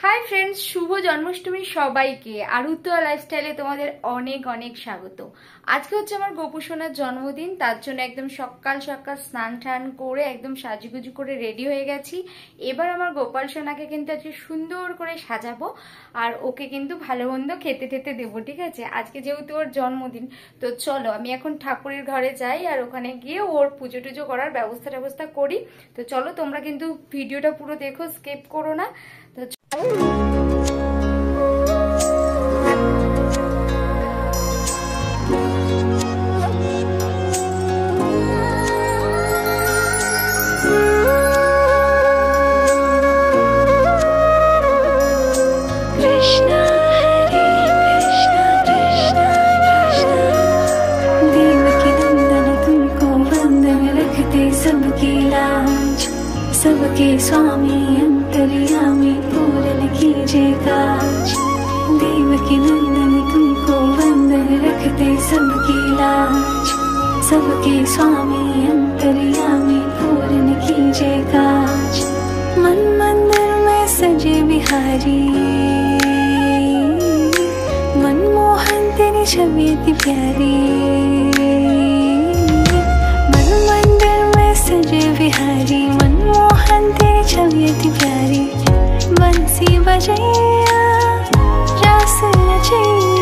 Hi friends, शुभ जन्माष्टमी सबाइके आरुत्तोया लाइफस्टाइले तुम्हादेर अनेक अनेक स्वागत। आज के होच्छे आमार गोपू सोनार जन्मदिन, तार जोन्नो एकदम सकाल सकाल स्नान टान करे एकदम साजुगुजु करे रेडी हये गेছি। एबार आमार गोपाल सोनाके किन्तु आजके सुंदर करे साजाबो और ओके किन्तु भालो मन्द खेते टेते देबो। ठीक आछे, आजके जेहेतु ओर जन्मदिन तो चलो आमी एखन ठाकुरेर घरे जाई और ओखाने गिये ओर पुजो टुजो करार व्यवस्था करी। तो चलो तोमरा किन्तु भिडियोटा पुरो देखो, स्किप करो ना। तो सबके स्वामी अंतर्यामी पूरन कीजिए काज। देवकी नंदन तुमको वंदन रखते सबकी लाज। सबके स्वामी अंतर्यामी पूरन कीजिए काज। मन मंदिर में सजे बिहारी, मनमोहन तेरी छवि अति प्यारी। मन मंदिर में सजे बिहारी, तेरी छवि अति प्यारी। बंसी बजैया रास रचैया,